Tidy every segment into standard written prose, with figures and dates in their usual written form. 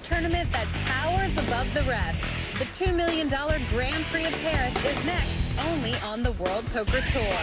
tournament that towers above the rest. The $2 million Grand Prix of Paris is next, only on the World Poker Tour.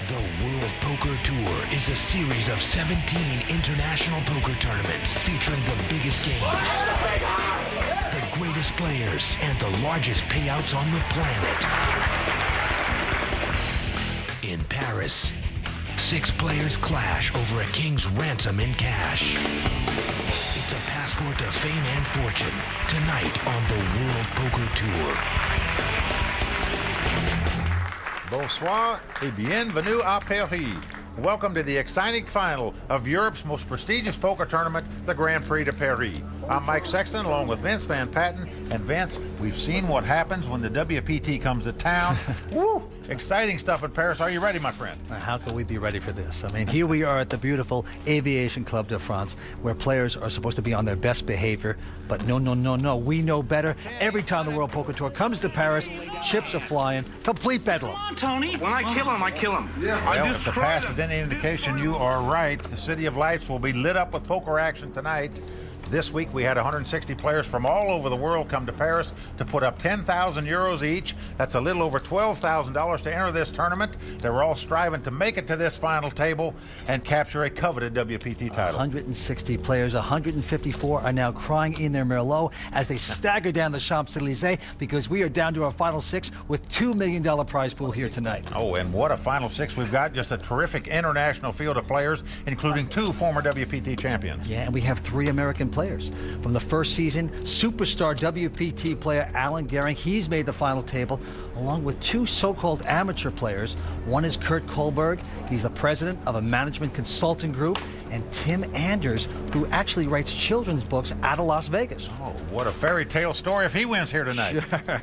The World Poker Tour is a series of 17 international poker tournaments featuring the biggest games, the greatest players, and the largest payouts on the planet. In Paris, 6 players clash over a king's ransom in cash. It's a passport to fame and fortune, tonight on the World Poker Tour. Bonsoir et bienvenue à Paris. Welcome to the exciting final of Europe's most prestigious poker tournament, the Grand Prix de Paris. I'm Mike Sexton along with Vince Van Patten. And Vince, we've seen what happens when the WPT comes to town. Woo! Exciting stuff in Paris. Are you ready, my friend? How can we be ready for this? I mean, here we are at the beautiful Aviation Club de France, where players are supposed to be on their best behavior. But no, no, no, no. We know better. Every time the World Poker Tour comes to Paris, chips are flying. Complete bedlam. Come on, Tony. When I kill him, I kill him. Yeah. Well, if the past is any indication, you are right. The City of Lights will be lit up with poker action tonight. This week, we had 160 players from all over the world come to Paris to put up 10,000 euros each. That's a little over $12,000 to enter this tournament. They were all striving to make it to this final table and capture a coveted WPT title. 160 players, 154 are now crying in their Merlot as they stagger down the Champs-Élysées because we are down to our final 6 with $2 million prize pool here tonight. Oh, and what a final 6 we've got. Just a terrific international field of players, including 2 former WPT champions. Yeah, and we have 3 American players. From the first season, superstar WPT player Alan Gehring, he's made the final table, along with 2 so-called amateur players. One is Kurt Kohlberg, he's the president of a management consulting group, and Tim Anders, who actually writes children's books out of Las Vegas. Oh, what a fairy tale story if he wins here tonight. Sure.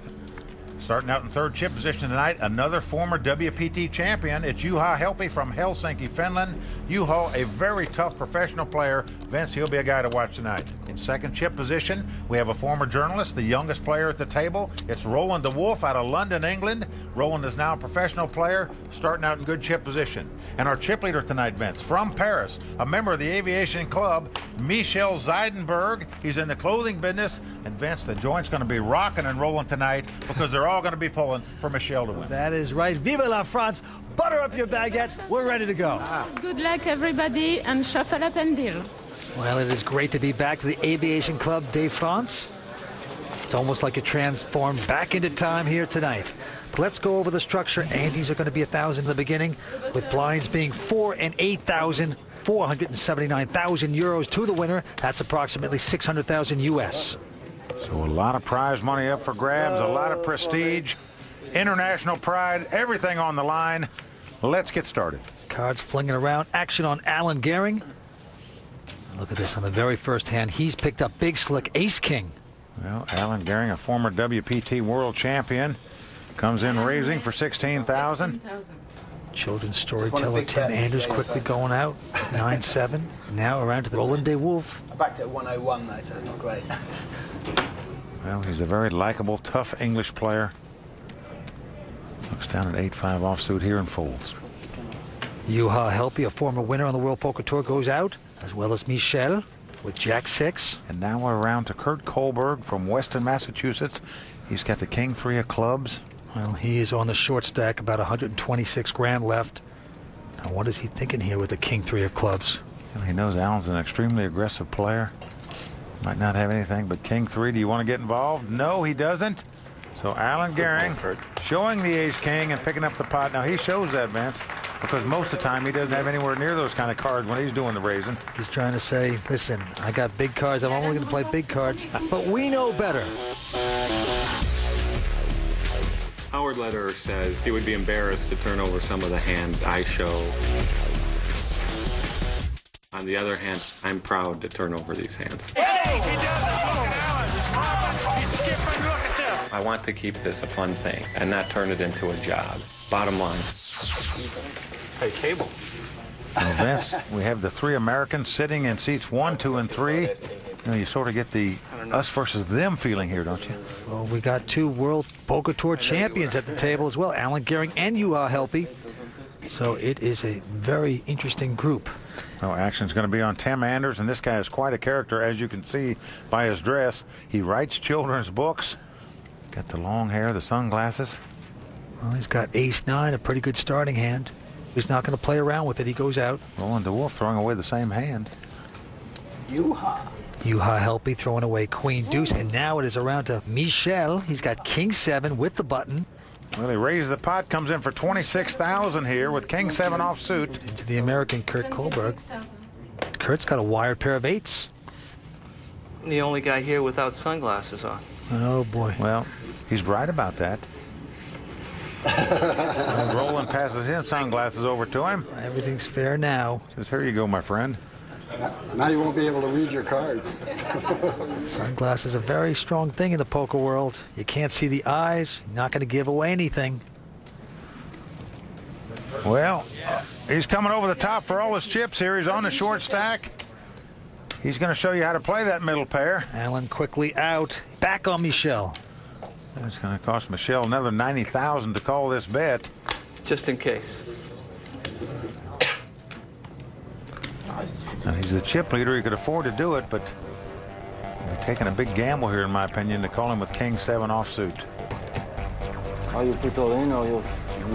Starting out in 3rd chip position tonight, another former WPT champion. It's Juha Helppi from Helsinki, Finland. Juha, a very tough professional player. Vince, he'll be a guy to watch tonight. In 2nd chip position, we have a former journalist, the youngest player at the table. It's Roland de Wolf out of London, England. Roland is now a professional player, starting out in good chip position. And our chip leader tonight, Vince, from Paris, a member of the Aviation Club, Michel Zeidenberg. He's in the clothing business. And Vince, the joint's going to be rocking and rolling tonight because they're all going to be pulling for Michel to win. That is right. Vive la France. Butter up your baguette. We're ready to go. Good luck, everybody, and shuffle up and deal. Well, it is great to be back to the Aviation Club de France. It's almost like you're transformed back into time here tonight. Let's go over the structure. Antes are going to be 1,000 in the beginning, with blinds being 4 and 8,000, 479,000 euros to the winner. That's approximately 600,000 US. So a lot of prize money up for grabs, a lot of prestige, international pride, everything on the line. Let's get started. Cards flinging around. Action on Alan Gehring. Look at this on the very first hand. He's picked up big slick ace-king. Well, Alan Gehring, a former WPT world champion, comes in raising for 16,000. Children's storyteller Tim Anders quickly going out. 9-7. Now around to the Roland de Wolf. I backed it at 101 though, so it's not great. Well, he's a very likable, tough English player. Looks down at 8-5 offsuit here and folds. Juha Helppi, a former winner on the World Poker Tour, goes out, as well as Michel with Jack-6. And now we're around to Kurt Kohlberg from Weston, Massachusetts. He's got the King-3 of clubs. Well, he is on the short stack, about 126 grand left. Now, what is he thinking here with the King-3 of clubs? Well, he knows Alan's an extremely aggressive player. Might not have anything but King-3. Do you want to get involved? No, he doesn't. So Alan Gehring showing the ace-king and picking up the pot. Now, he shows that, Vince, because most of the time he doesn't have anywhere near those kind of cards when he's doing the raising. He's trying to say, listen, I got big cards. I'm only going to play big cards. But we know better. Howard Lederer says he would be embarrassed to turn over some of the hands I show. On the other hand, I'm proud to turn over these hands. Hey, he does it. Look at Alan. He's skipping. Look at this. I want to keep this a fun thing and not turn it into a job. Bottom line. Hey, Cable. Now, Vince, we have the 3 Americans sitting in seats 1, 2, and 3. You know, you sort of get the us versus them feeling here, don't you? Well, we got 2 World Poker Tour champions at the table as well, Alan Gehring and Juha Helppi. So it is a very interesting group. Well, action's going to be on Tim Anders, and this guy is quite a character, as you can see by his dress. He writes children's books. Got the long hair, the sunglasses. Well, he's got ace-9, a pretty good starting hand. He's not going to play around with it. He goes out. Roland DeWolf throwing away the same hand. Juha. Juha Helpy throwing away queen deuce, and now it is around to Michel. He's got king 7 with the button. Well, he raised the pot, comes in for 26,000 here with king 7 offsuit. Into the American Kurt Kohlberg. Kurt's got a wired pair of 8s. The only guy here without sunglasses on. Oh boy. Well, he's right about that. Roland passes his sunglasses over to him. Everything's fair now. Says, here you go, my friend. Now you won't be able to read your cards. Sunglasses are a very strong thing in the poker world. You can't see the eyes. You're not going to give away anything. Well, he's coming over the top for all his chips here. He's on the short stack. He's going to show you how to play that middle pair. Allen quickly out. Back on Michel. It's going to cost Michel another 90,000 to call this bet. Just in case. Now, he's the chip leader. He could afford to do it, but you're taking a big gamble here, in my opinion, to call him with king 7 offsuit. Or you put all in or you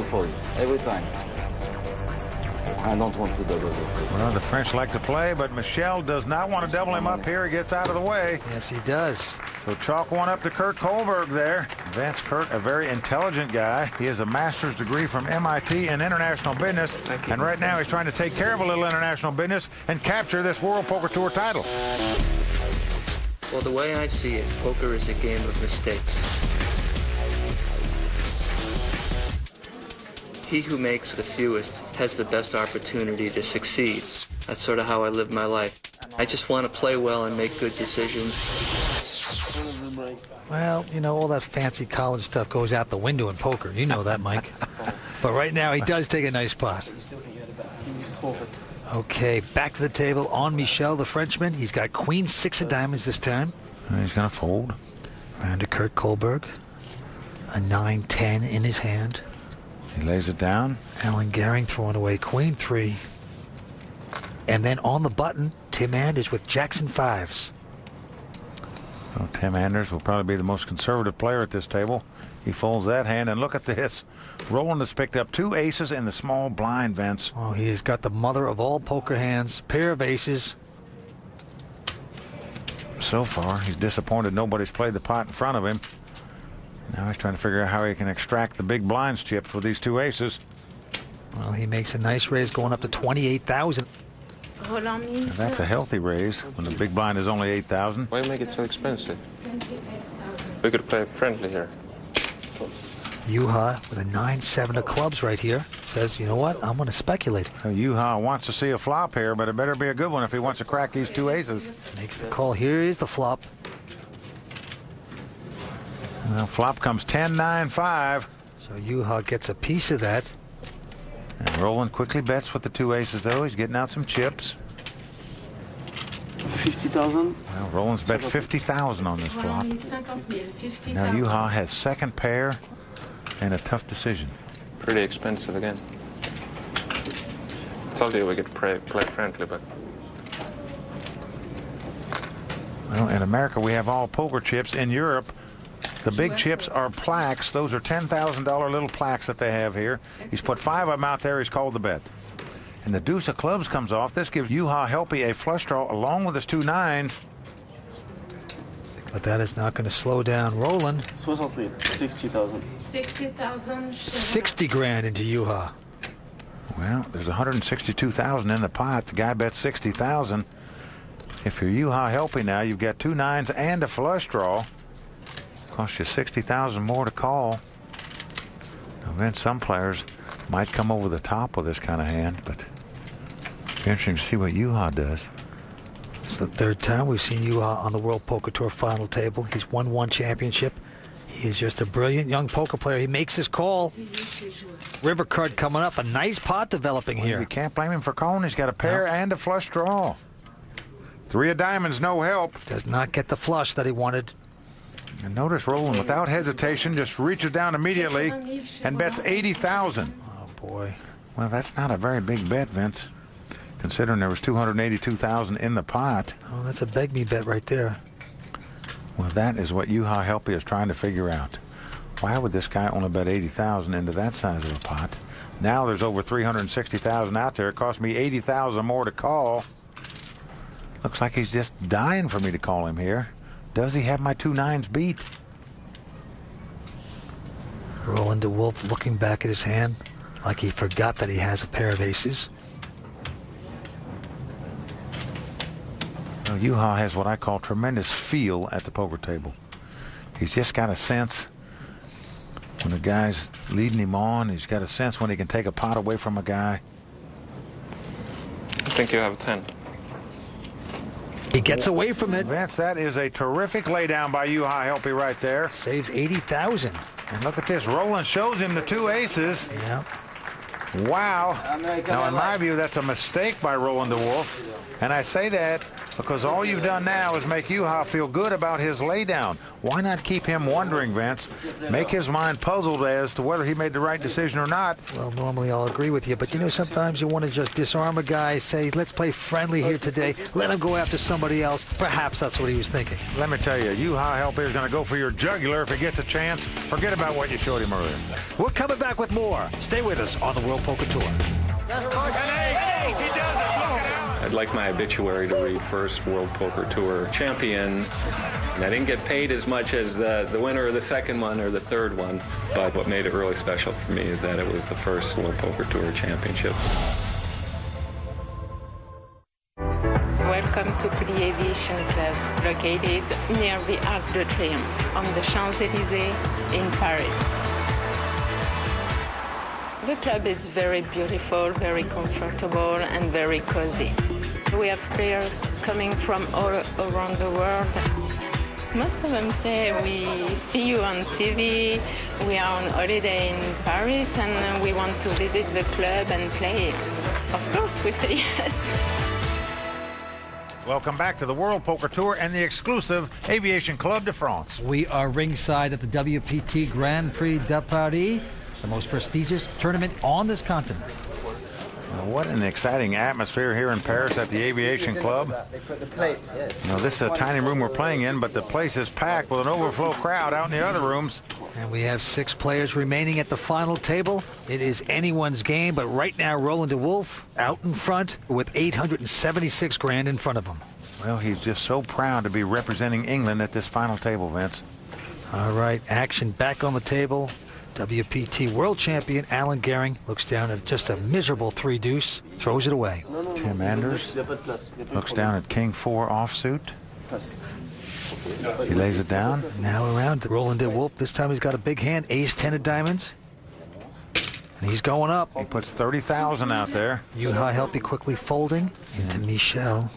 fold every time. I don't want to double it. Well, the French like to play, but Michel does not want to double him up here. He gets out of the way. Yes, he does. So chalk one up to Kurt Kohlberg there. Vance Kurt, a very intelligent guy. He has a master's degree from MIT in international business. And right now he's trying to take care of a little international business and capture this World Poker Tour title. Well, the way I see it, poker is a game of mistakes. He who makes the fewest has the best opportunity to succeed. That's sort of how I live my life. I just want to play well and make good decisions. Well, you know, all that fancy college stuff goes out the window in poker. You know that, Mike. But right now, he does take a nice pot. Okay, back to the table on Michel, the Frenchman. He's got queen 6 of diamonds this time. And he's going to fold. Round to Kurt Kohlberg. A 9-10 in his hand. He lays it down. Alan Gehring throwing away queen 3. And then on the button, Tim Anders with Jackson 5s. Well, Tim Anders will probably be the most conservative player at this table. He folds that hand, and look at this. Roland has picked up 2 aces in the small blind, Vince. Oh, he's got the mother of all poker hands. Pair of aces. So far, he's disappointed nobody's played the pot in front of him. Now he's trying to figure out how he can extract the big blinds chips with these 2 aces. Well, he makes a nice raise going up to 28,000. That's a healthy raise when the big blind is only 8,000. Why make it so expensive? We could play friendly here. Juha with a 9-7 of clubs right here says, you know what, I'm going to speculate. Juha wants to see a flop here, but it better be a good one if he wants to crack these 2 aces. Makes the call. Here is the flop. Well, flop comes 10-9-5. So Juha gets a piece of that. And Roland quickly bets with the 2 aces, though. He's getting out some chips. 50,000. Well, Roland's bet 50,000 on this flop. Now Juha has second pair and a tough decision. Pretty expensive again. Told you we could play friendly, but... Well, in America, we have all poker chips. In Europe, the big chips are plaques. Those are $10,000 little plaques that they have here. He's put 5 of them out there. He's called the bet. And the deuce of clubs comes off. This gives Juha Helpy a flush draw along with his 2 9s. But that is not going to slow down Roland. 60,000. 60,000. 60 grand into Juha. Well, there's 162,000 in the pot. The guy bet 60,000. If you're Juha Helpy now, you've got 2 9s and a flush draw. Costs you 60,000 more to call. Now, then some players might come over the top with this kind of hand, but it's interesting to see what Juha does. It's the 3rd time we've seen Juha on the World Poker Tour final table. He's won 1 championship. He is just a brilliant young poker player. He makes his call. River card coming up. A nice pot developing here. You can't blame him for calling. He's got a pair and a flush draw. 3 of diamonds, no help. Does not get the flush that he wanted. And notice Roland, without hesitation, just reaches down immediately and bets 80,000. Oh, boy. Well, that's not a very big bet, Vince. considering there was 282,000 in the pot. Oh, that's a beg me bet right there. Well, that is what Juha Helppi is trying to figure out. Why would this guy only bet 80,000 into that size of a pot? Now there's over 360,000 out there. It cost me 80,000 more to call. Looks like he's just dying for me to call him here. Does he have my 2 nines beat? Roland de Wolf looking back at his hand like he forgot that he has a pair of aces. Well, Juha has what I call tremendous feel at the poker table. He's just got a sense when the guy's leading him on. He's got a sense when he can take a pot away from a guy. I think you have a 10. He gets away from it. Vince, that is a terrific laydown by Juha Helppi right there. Saves 80,000. And look at this. Roland shows him the 2 aces. Yeah. Wow. Now, in my view, that's a mistake by Roland de Wolf. And I say that because all you've done now is make Juha feel good about his laydown. Why not keep him wondering, Vince? Make his mind puzzled as to whether he made the right decision or not. Well, normally I'll agree with you, but you know, sometimes you want to just disarm a guy, say, let's play friendly here today, let him go after somebody else. Perhaps that's what he was thinking. Let me tell you, Juha Helppi is going to go for your jugular if he gets a chance. Forget about what you showed him earlier. We're coming back with more. Stay with us on the World Poker Tour. That's card. He does it. Look it out. I'd like my obituary to read first World Poker Tour champion. And I didn't get paid as much as the winner of the second one or the third one, but what made it really special for me is that it was the first World Poker Tour championship. Welcome to the Aviation Club, located near the Arc de Triomphe on the Champs-Élysées in Paris. The club is very beautiful, very comfortable, and very cozy. We have players coming from all around the world. Most of them say, we see you on TV, we are on holiday in Paris, and we want to visit the club and play. Of course, we say yes. Welcome back to the World Poker Tour and the exclusive Aviation Club de France. We are ringside at the WPT Grand Prix de Paris, the most prestigious tournament on this continent. Well, what an exciting atmosphere here in Paris at the Aviation Club. You know, this is a tiny room we're playing in, but the place is packed with an overflow crowd out in the other rooms. And we have 6 players remaining at the final table. It is anyone's game, but right now Roland de Wolf out in front with 876 grand in front of him. Well, he's just so proud to be representing England at this final table, Vince. All right, action back on the table. WPT World Champion Alan Gehring looks down at just a miserable 3-deuce, throws it away. Tim Anders looks down at King 4 offsuit. He lays it down. Now around to Roland de Wolf. This time he's got a big hand, ace 10 of diamonds. And he's going up. He puts 30,000 out there. Juha Helppi quickly folding into Michel.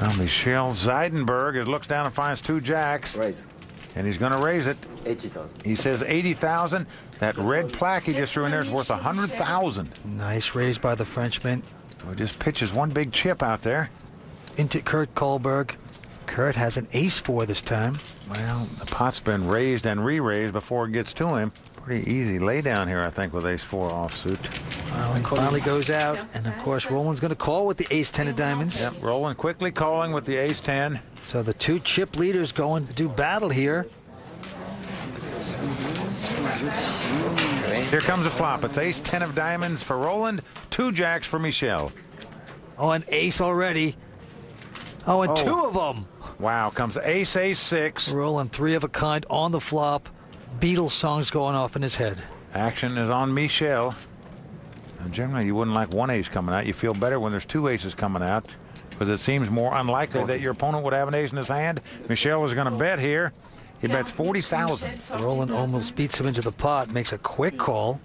Well, Michel Zeidenberg looks down and finds 2 jacks. Raise. And he's going to raise it. 80,000. He says 80,000. That red plaque he just threw in there is worth 100,000. Nice raise by the Frenchman. So he just pitches one big chip out there. Into Kurt Kohlberg. Kurt has an ace 4 this time. Well, the pot's been raised and re-raised before it gets to him. Pretty easy lay down here, I think, with ace 4 offsuit. Well, he finally goes out. And, of course, Roland's going to call with the ace 10 of diamonds. Yep, Roland quickly calling with the ace 10. So the 2 chip leaders going to do battle here. Here comes a flop. It's ace 10 of diamonds for Roland, 2 jacks for Michel. Oh, an ace already. Oh, and 2 of them. Wow, comes ace, ace 6. Roland 3 of a kind on the flop. Beatles songs going off in his head. Action is on Michel. And generally, you wouldn't like 1 ace coming out. You feel better when there's 2 aces coming out because it seems more unlikely that your opponent would have an ace in his hand. Michel is going to bet here. He bets 40,000. Roland almost beats him into the pot, makes a quick call.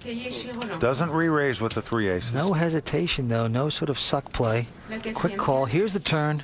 Doesn't re-raise with the 3 aces. No hesitation, though. No sort of suck play. Quick call. Here's the turn.